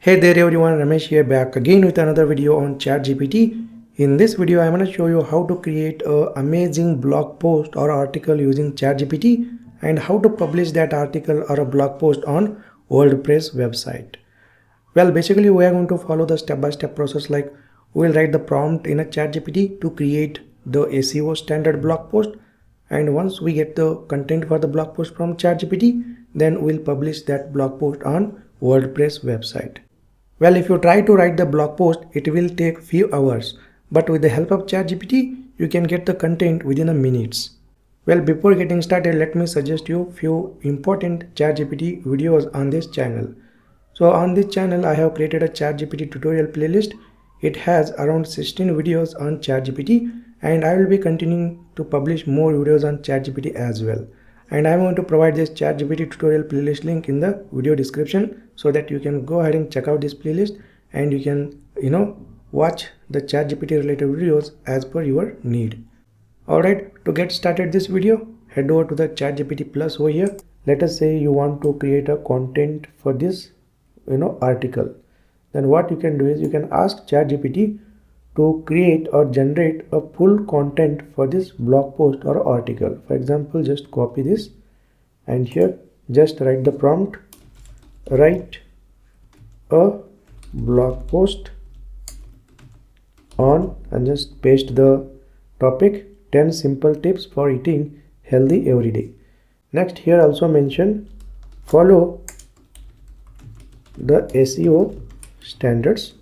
Hey there everyone, Ramesh here, back again with another video on ChatGPT. In this video I'm going to show you how to create an amazing blog post or article using ChatGPT and how to publish that article or a blog post on WordPress website. Well, basically we are going to follow the step-by-step process. Like we'll write the prompt in a ChatGPT to create the SEO standard blog post, and once we get the content for the blog post from ChatGPT, then we'll publish that blog post on WordPress website. Well, if you try to write the blog post, it will take few hours, but with the help of ChatGPT, you can get the content within a minutes. Well, before getting started, let me suggest you few important ChatGPT videos on this channel. So on this channel, I have created a ChatGPT tutorial playlist. It has around 16 videos on ChatGPT, and I will be continuing to publish more videos on ChatGPT as well. And I'm going to provide this ChatGPT tutorial playlist link in the video description so that you can go ahead and check out this playlist and you can watch the ChatGPT related videos as per your need. Alright, to get started this video, head over to the ChatGPT Plus over here. Let us say you want to create a content for this article. Then what you can do is you can ask ChatGPT to create or generate a full content for this blog post or article. For example, just copy this and here just write the prompt, write a blog post on, and just paste the topic 10 simple tips for eating healthy every day. Next, here also mention follow the SEO standards.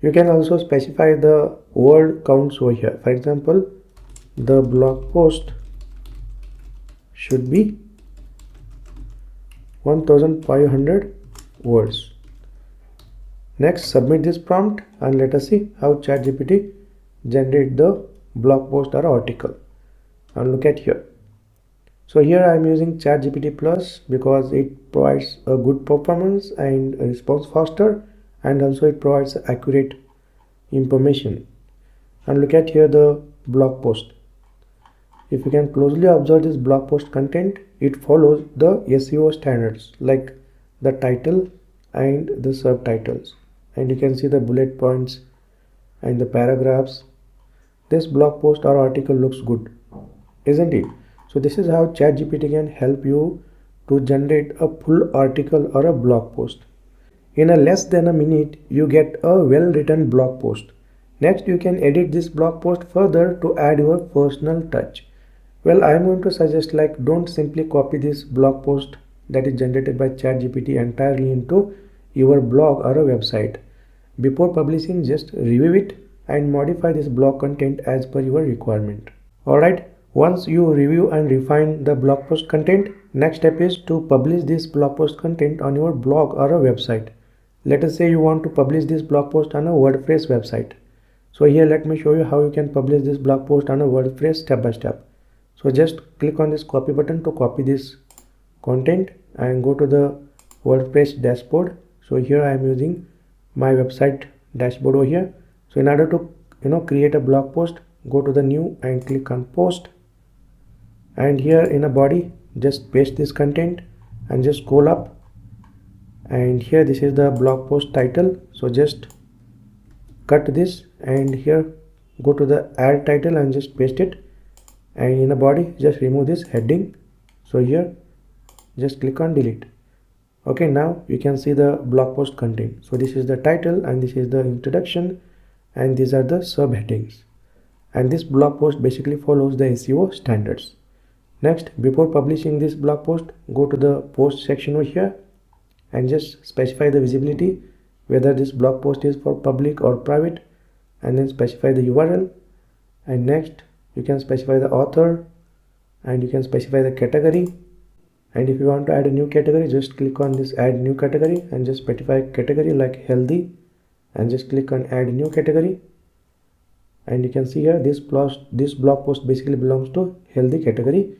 You can also specify the word counts over here. For example, the blog post should be 1500 words. Next, submit this prompt and let us see how ChatGPT generate the blog post or article. And look at here. So here I am using ChatGPT Plus because it provides a good performance and a response faster, and also it provides accurate information. And look at here the blog post. If you can closely observe this blog post content, it follows the SEO standards like the title and the subtitles, and you can see the bullet points and the paragraphs. This blog post or article looks good, isn't it? So this is how ChatGPT can help you to generate a full article or a blog post. In a less than a minute, you get a well-written blog post. Next, you can edit this blog post further to add your personal touch. Well, I am going to suggest don't simply copy this blog post that is generated by ChatGPT entirely into your blog or a website. Before publishing, just review it and modify this blog content as per your requirement. Alright, once you review and refine the blog post content, next step is to publish this blog post content on your blog or a website. Let us say you want to publish this blog post on a WordPress website. So here let me show you how you can publish this blog post on a WordPress step by step. So just click on this copy button to copy this content and go to the WordPress dashboard. So here I am using my website dashboard over here. So in order to create a blog post, go to the new and click on post, and here in a body just paste this content and just scroll up, and here this is the blog post title. So just cut this and here go to the add title and just paste it, and in a body just remove this heading. So here just click on delete. Okay, now you can see the blog post content. So this is the title and this is the introduction and these are the subheadings, and this blog post basically follows the SEO standards. Next, before publishing this blog post, go to the post section over here and just specify the visibility, whether this blog post is for public or private, and then specify the URL. And next you can specify the author and you can specify the category, and if you want to add a new category, just click on this add new category and just specify category like healthy and just click on add new category, and you can see here this blog post basically belongs to healthy category.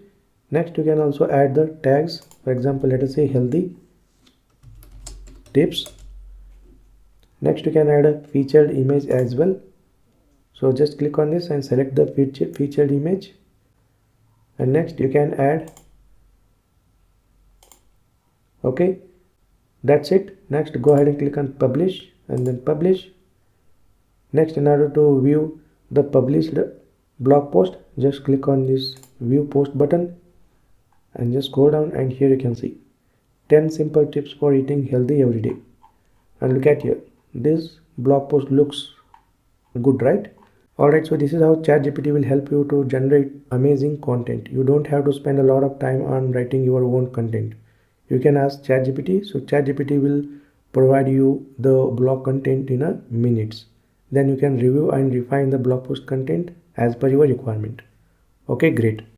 Next, you can also add the tags. For example, let us say healthy tips. Next, you can add a featured image as well. So just click on this and select the featured image, and next you can add. Okay, That's it. Next, go ahead and click on publish and then publish. Next, in order to view the published blog post, just click on this view post button and just go down, and here you can see 10 simple tips for eating healthy every day. And look at here, this blog post looks good, right? Alright, so this is how ChatGPT will help you to generate amazing content. You don't have to spend a lot of time on writing your own content. You can ask ChatGPT, so ChatGPT will provide you the blog content in a minutes. Then you can review and refine the blog post content as per your requirement. Okay, great.